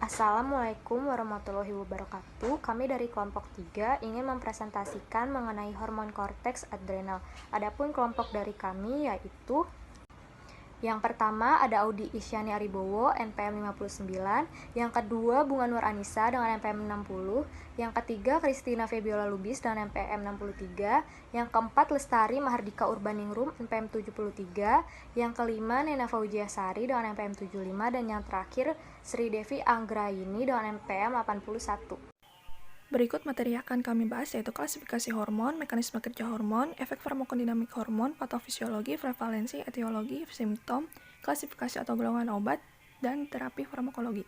Assalamualaikum warahmatullahi wabarakatuh. Kami dari kelompok 3 ingin mempresentasikan mengenai hormon korteks adrenal. Adapun kelompok dari kami yaitu yang pertama ada Audi Isyani Aribowo NPM 59, yang kedua Bunga Nur Anissa dengan NPM 60, yang ketiga Kristina Febiola Lubis dengan NPM 63, yang keempat Lestari Mahardika Urbaningrum NPM 73, yang kelima Nena Faujiasari dengan NPM 75, dan yang terakhir Sri Devi Anggraini dengan NPM 81. Berikut materi yang akan kami bahas yaitu klasifikasi hormon, mekanisme kerja hormon, efek farmakodinamik hormon, patofisiologi, prevalensi, etiologi, simptom, klasifikasi atau golongan obat, dan terapi farmakologi.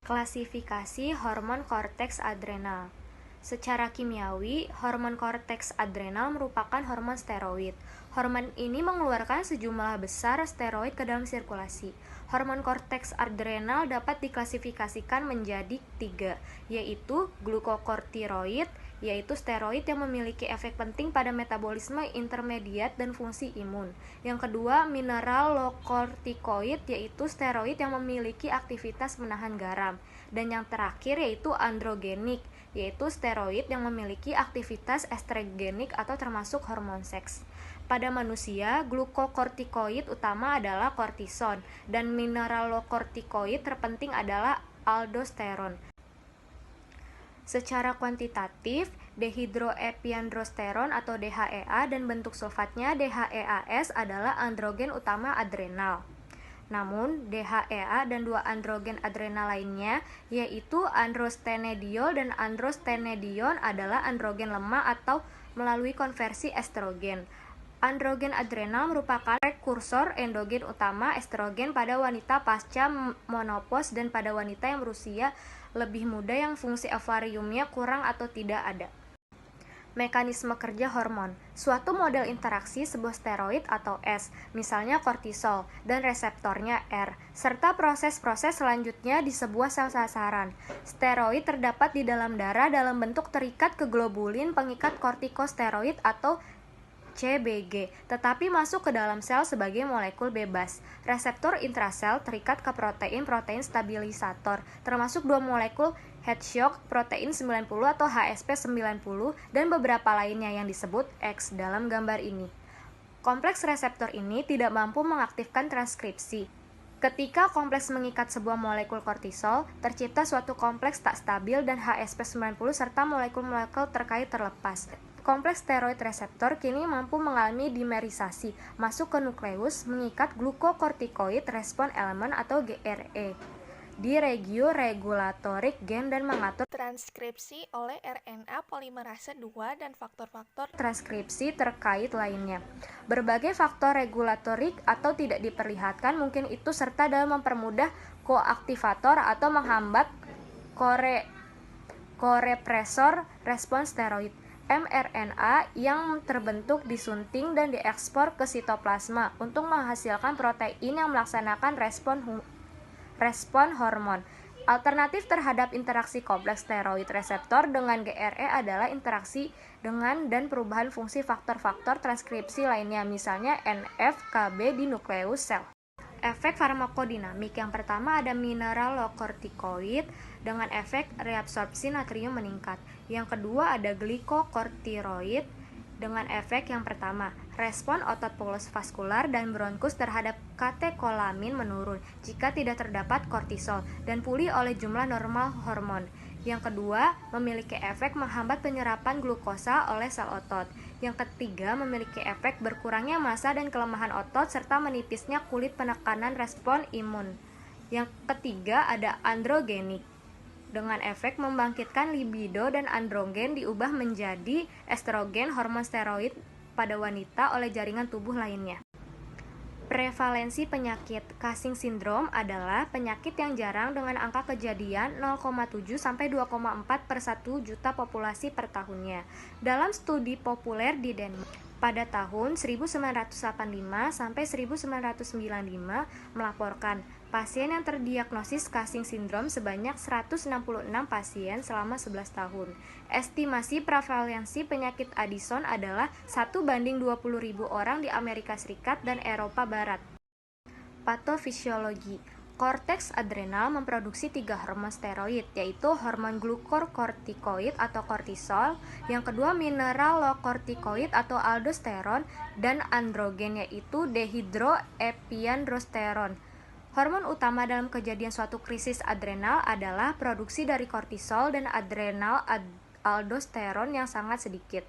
Klasifikasi hormon korteks adrenal. Secara kimiawi, hormon korteks adrenal merupakan hormon steroid. Hormon ini mengeluarkan sejumlah besar steroid ke dalam sirkulasi. Hormon korteks adrenal dapat diklasifikasikan menjadi 3, yaitu glukokortikoid, yaitu steroid yang memiliki efek penting pada metabolisme intermediat dan fungsi imun. Yang kedua, mineralokortikoid, yaitu steroid yang memiliki aktivitas menahan garam. Dan yang terakhir yaitu androgenik, yaitu steroid yang memiliki aktivitas estrogenik atau termasuk hormon seks. Pada manusia, glukokortikoid utama adalah kortison, dan mineralokortikoid terpenting adalah aldosteron. Secara kuantitatif, dehidroepiandrosteron atau DHEA dan bentuk sulfatnya DHEAS adalah androgen utama adrenal. Namun, DHEA dan dua androgen adrenal lainnya, yaitu androstenediol dan androstenedion, adalah androgen lemah atau melalui konversi estrogen. Androgen adrenal merupakan prekursor endogen utama estrogen pada wanita pasca menopause dan pada wanita yang berusia lebih muda yang fungsi ovariumnya kurang atau tidak ada. Mekanisme kerja hormon. Suatu model interaksi sebuah steroid atau S, misalnya kortisol, dan reseptornya R, serta proses-proses selanjutnya di sebuah sel sasaran. Steroid terdapat di dalam darah dalam bentuk terikat ke globulin pengikat kortikosteroid atau CBG, tetapi masuk ke dalam sel sebagai molekul bebas. Reseptor intrasel terikat ke protein-protein stabilisator, termasuk dua molekul headshock protein 90 atau HSP90 dan beberapa lainnya yang disebut X dalam gambar ini. Kompleks reseptor ini tidak mampu mengaktifkan transkripsi. Ketika kompleks mengikat sebuah molekul kortisol, tercipta suatu kompleks tak stabil dan HSP90 serta molekul-molekul terkait terlepas. Kompleks steroid reseptor kini mampu mengalami dimerisasi, masuk ke nukleus, mengikat glukokortikoid respon element atau GRE di regio regulatorik gen dan mengatur Transkripsi oleh RNA polimerase 2 dan faktor-faktor transkripsi terkait lainnya. Berbagai faktor regulatorik atau tidak diperlihatkan mungkin itu serta dalam mempermudah koaktivator atau menghambat korepresor respon steroid. mRNA yang terbentuk disunting dan diekspor ke sitoplasma untuk menghasilkan protein yang melaksanakan respon hormon. Alternatif terhadap interaksi kompleks steroid reseptor dengan GRE adalah interaksi dengan dan perubahan fungsi faktor-faktor transkripsi lainnya, misalnya NF-kB di nukleus sel. Efek farmakodinamik yang pertama ada mineralokortikoid dengan efek reabsorpsi natrium meningkat. Yang kedua ada glikokortiroid dengan efek yang pertama, respon otot puls vaskular dan bronkus terhadap katekolamin menurun jika tidak terdapat kortisol dan pulih oleh jumlah normal hormon. Yang kedua, memiliki efek menghambat penyerapan glukosa oleh sel otot. Yang ketiga, memiliki efek berkurangnya massa dan kelemahan otot serta menipisnya kulit penekanan respon imun. Yang ketiga ada androgenik dengan efek membangkitkan libido dan androgen diubah menjadi estrogen hormon steroid pada wanita oleh jaringan tubuh lainnya. Prevalensi penyakit Cushing syndrome adalah penyakit yang jarang dengan angka kejadian 0,7 sampai 2,4 per 1 juta populasi per tahunnya. Dalam studi populer di Denmark pada tahun 1985 sampai 1995 melaporkan pasien yang terdiagnosis Cushing syndrome sebanyak 166 pasien selama 11 tahun. Estimasi prevalensi penyakit Addison adalah 1:20.000 orang di Amerika Serikat dan Eropa Barat. Patofisiologi. Korteks adrenal memproduksi 3 hormon steroid, yaitu hormon glukokortikoid atau kortisol, yang kedua mineralokortikoid atau aldosteron, dan androgen yaitu dehidroepiandrosteron. Hormon utama dalam kejadian suatu krisis adrenal adalah produksi dari kortisol dan adrenal aldosteron yang sangat sedikit.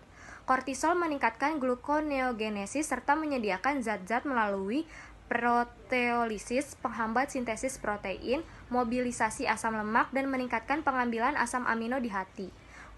Kortisol meningkatkan gluconeogenesis serta menyediakan zat-zat melalui proteolisis, penghambat sintesis protein, mobilisasi asam lemak, dan meningkatkan pengambilan asam amino di hati.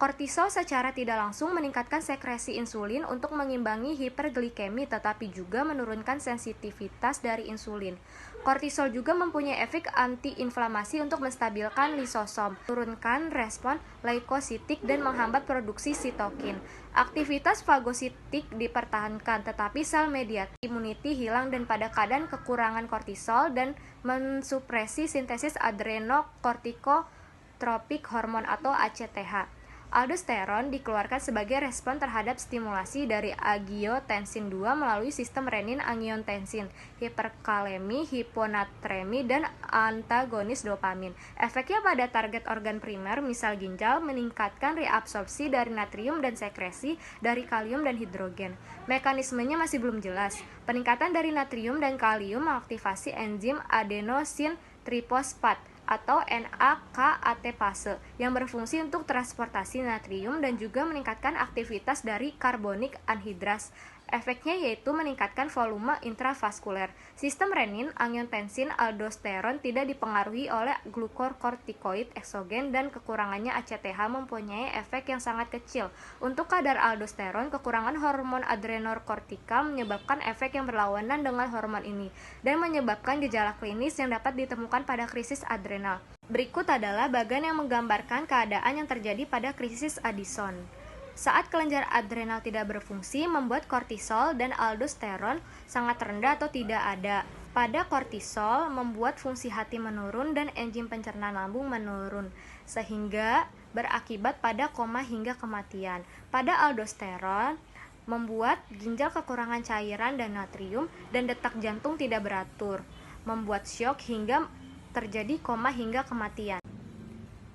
Kortisol secara tidak langsung meningkatkan sekresi insulin untuk mengimbangi hiperglikemi, tetapi juga menurunkan sensitivitas dari insulin. Kortisol juga mempunyai efek antiinflamasi untuk menstabilkan lisosom, menurunkan respon leukositik, dan menghambat produksi sitokin. Aktivitas fagositik dipertahankan, tetapi sel mediated immunity hilang dan pada keadaan kekurangan kortisol dan mensupresi sintesis adrenokortikotropik hormon atau ACTH. Aldosteron dikeluarkan sebagai respon terhadap stimulasi dari angiotensin II melalui sistem renin-angiotensin, hiperkalemi, hiponatremi, dan antagonis dopamin. Efeknya pada target organ primer, misal ginjal, meningkatkan reabsorpsi dari natrium dan sekresi dari kalium dan hidrogen. Mekanismenya masih belum jelas. Peningkatan dari natrium dan kalium mengaktifasi enzim adenosin trifosfat atau NAKATPase yang berfungsi untuk transportasi natrium dan juga meningkatkan aktivitas dari karbonik anhidras. Efeknya yaitu meningkatkan volume intravaskuler. Sistem renin, angiotensin, aldosteron tidak dipengaruhi oleh glukokortikoid eksogen dan kekurangannya ACTH mempunyai efek yang sangat kecil. Untuk kadar aldosteron, kekurangan hormon adrenokortikal menyebabkan efek yang berlawanan dengan hormon ini dan menyebabkan gejala klinis yang dapat ditemukan pada krisis adrenal. Berikut adalah bagan yang menggambarkan keadaan yang terjadi pada krisis Addison. Saat kelenjar adrenal tidak berfungsi, membuat kortisol dan aldosteron sangat rendah atau tidak ada. Pada kortisol, membuat fungsi hati menurun dan enzim pencernaan lambung menurun, sehingga berakibat pada koma hingga kematian. Pada aldosteron, membuat ginjal kekurangan cairan dan natrium dan detak jantung tidak beratur, membuat syok hingga terjadi koma hingga kematian.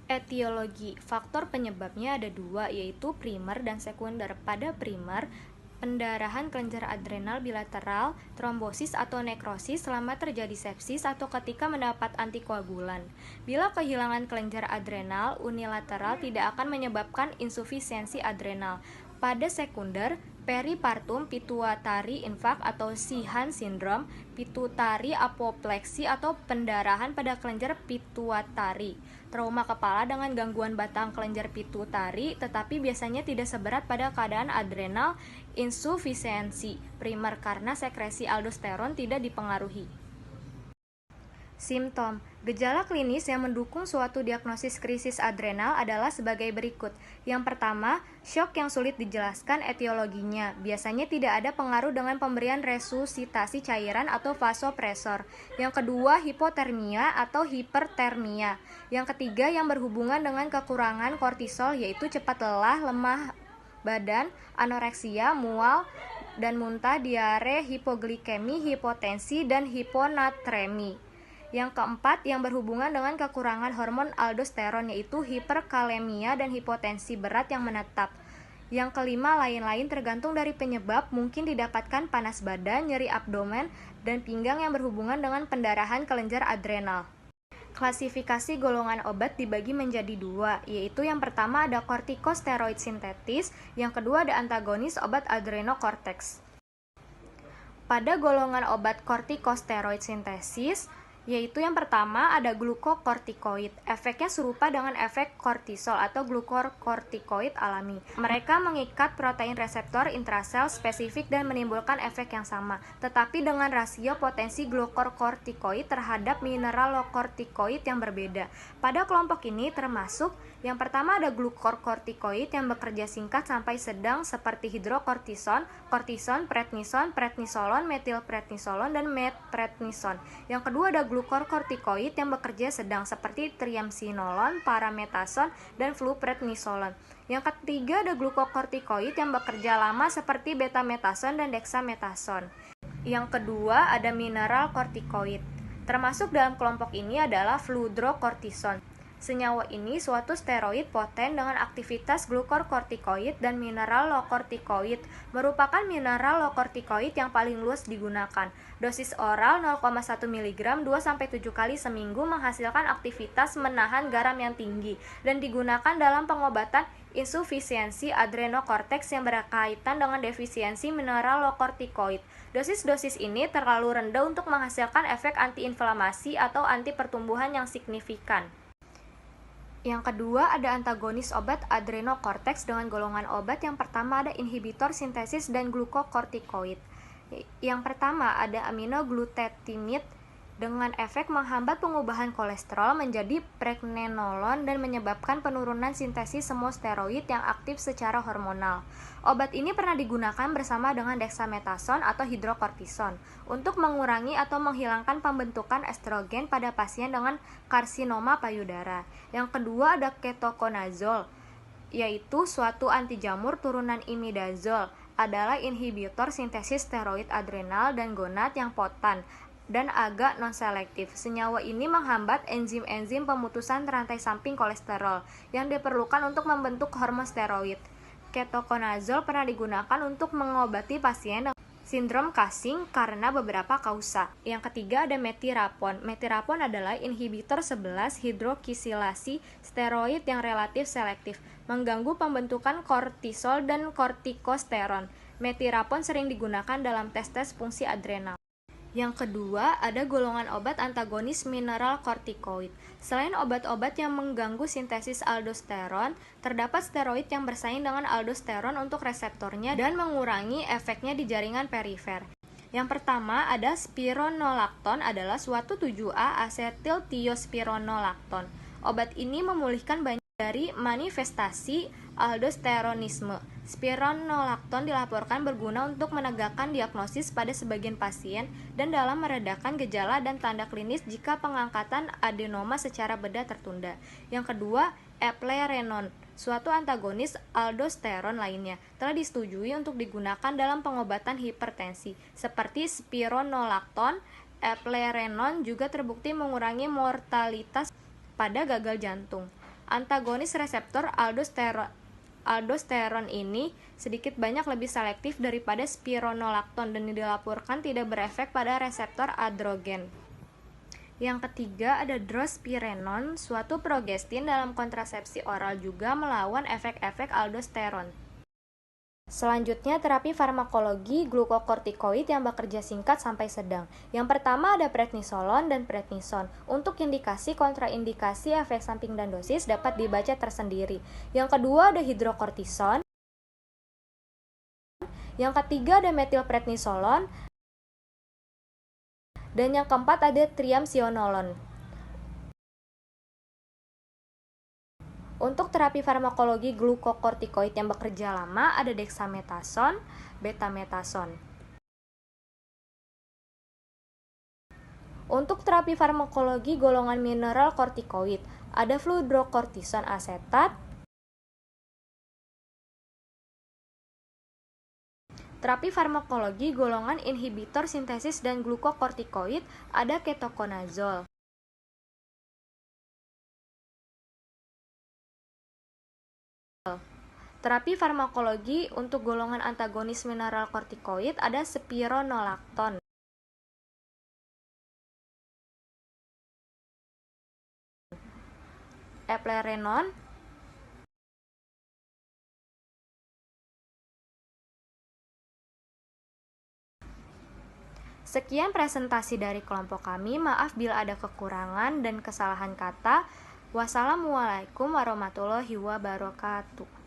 Etiologi. Faktor penyebabnya ada 2, yaitu primer dan sekunder. Pada primer, pendarahan kelenjar adrenal bilateral, trombosis atau nekrosis selama terjadi sepsis atau ketika mendapat antikoagulan. Bila kehilangan kelenjar adrenal unilateral tidak akan menyebabkan insufisiensi adrenal. Pada sekunder, peripartum pituitary infarct atau Sheehan syndrome, pituitary apopleksi atau pendarahan pada kelenjar pituitary, trauma kepala dengan gangguan batang kelenjar pituitary, tetapi biasanya tidak seberat pada keadaan adrenal insufisiensi primer karena sekresi aldosteron tidak dipengaruhi. Simptom. Gejala klinis yang mendukung suatu diagnosis krisis adrenal adalah sebagai berikut. Yang pertama, syok yang sulit dijelaskan etiologinya. Biasanya tidak ada pengaruh dengan pemberian resusitasi cairan atau vasopresor. Yang kedua, hipotermia atau hipertermia. Yang ketiga, yang berhubungan dengan kekurangan kortisol, yaitu cepat lelah, lemah badan, anoreksia, mual dan muntah, diare, hipoglikemi, hipotensi, dan hiponatremi. Yang keempat, yang berhubungan dengan kekurangan hormon aldosteron, yaitu hiperkalemia dan hipotensi berat yang menetap. Yang kelima, lain-lain tergantung dari penyebab, mungkin didapatkan panas badan, nyeri abdomen, dan pinggang yang berhubungan dengan pendarahan kelenjar adrenal. Klasifikasi golongan obat dibagi menjadi 2, yaitu yang pertama ada kortikosteroid sintetis, yang kedua ada antagonis obat adrenokorteks. Pada golongan obat kortikosteroid sintesis, yaitu yang pertama ada glukokortikoid. Efeknya serupa dengan efek kortisol atau glukokortikoid alami. Mereka mengikat protein reseptor intrasel spesifik dan menimbulkan efek yang sama, tetapi dengan rasio potensi glukokortikoid terhadap mineralokortikoid yang berbeda. Pada kelompok ini termasuk yang pertama ada glukokortikoid yang bekerja singkat sampai sedang seperti hidrokortison, kortison, prednison, prednisolon, metilprednisolon, dan meprednison. Yang kedua ada glukokortikoid yang bekerja sedang seperti triamcinolon, parametason, dan fluprednisolon. Yang ketiga ada glukokortikoid yang bekerja lama seperti betametason dan dexametason. Yang kedua ada mineralkortikoid. Termasuk dalam kelompok ini adalah fludrocortisone. Senyawa ini suatu steroid poten dengan aktivitas glukokortikoid dan mineralokortikoid, merupakan mineralokortikoid yang paling luas digunakan. Dosis oral 0,1 mg 2-7 kali seminggu menghasilkan aktivitas menahan garam yang tinggi dan digunakan dalam pengobatan insufisiensi adrenokorteks yang berkaitan dengan defisiensi mineralokortikoid. Dosis-dosis ini terlalu rendah untuk menghasilkan efek antiinflamasi atau anti pertumbuhan yang signifikan. Yang kedua ada antagonis obat adrenokorteks dengan golongan obat. Yang pertama ada inhibitor sintesis dan glukokortikoid. Yang pertama ada aminoglutetimid dengan efek menghambat pengubahan kolesterol menjadi pregnenolon dan menyebabkan penurunan sintesis semua steroid yang aktif secara hormonal. Obat ini pernah digunakan bersama dengan dexamethasone atau hidrokortison untuk mengurangi atau menghilangkan pembentukan estrogen pada pasien dengan karsinoma payudara. Yang kedua ada ketoconazole, yaitu suatu antijamur turunan imidazole, adalah inhibitor sintesis steroid adrenal dan gonad yang potan dan agak non-selektif. Senyawa ini menghambat enzim-enzim pemutusan rantai samping kolesterol yang diperlukan untuk membentuk hormon steroid. Ketoconazole pernah digunakan untuk mengobati pasien dengan sindrom Cushing karena beberapa kausa. Yang ketiga ada metirapon. Metirapon adalah inhibitor 11 hidrokisilasi steroid yang relatif selektif, mengganggu pembentukan kortisol dan kortikosteron. Metirapon sering digunakan dalam tes-tes fungsi adrenal. Yang kedua, ada golongan obat antagonis mineral kortikoid. Selain obat-obat yang mengganggu sintesis aldosteron, terdapat steroid yang bersaing dengan aldosteron untuk reseptornya dan mengurangi efeknya di jaringan perifer. Yang pertama, ada spironolakton, adalah suatu 7A asetiltiospironolakton. Obat ini memulihkan banyak dari manifestasi aldosteronisme. Spironolakton dilaporkan berguna untuk menegakkan diagnosis pada sebagian pasien dan dalam meredakan gejala dan tanda klinis jika pengangkatan adenoma secara bedah tertunda. Yang kedua, eplerenone, suatu antagonis aldosteron lainnya, telah disetujui untuk digunakan dalam pengobatan hipertensi. Seperti spironolakton, eplerenone juga terbukti mengurangi mortalitas pada gagal jantung. Antagonis reseptor aldosteron ini sedikit banyak lebih selektif daripada spironolakton dan dilaporkan tidak berefek pada reseptor androgen. Yang ketiga ada drospirenone, suatu progestin dalam kontrasepsi oral juga melawan efek-efek aldosteron. Selanjutnya terapi farmakologi glukokortikoid yang bekerja singkat sampai sedang. Yang pertama ada prednisolon dan prednison. Untuk indikasi, kontraindikasi, efek samping dan dosis dapat dibaca tersendiri. Yang kedua ada hidrokortison. Yang ketiga ada metilprednisolon. Dan yang keempat ada triamcinolon. Untuk terapi farmakologi glukokortikoid yang bekerja lama ada dexamethasone, betamethasone. Untuk terapi farmakologi golongan mineral kortikoid ada fludrocortisone asetat. Terapi farmakologi golongan inhibitor sintesis dan glukokortikoid ada ketoconazole. Terapi farmakologi untuk golongan antagonis mineral kortikoid ada spironolakton. Eplerenone. Sekian presentasi dari kelompok kami. Maaf bila ada kekurangan dan kesalahan kata. Wassalamualaikum warahmatullahi wabarakatuh.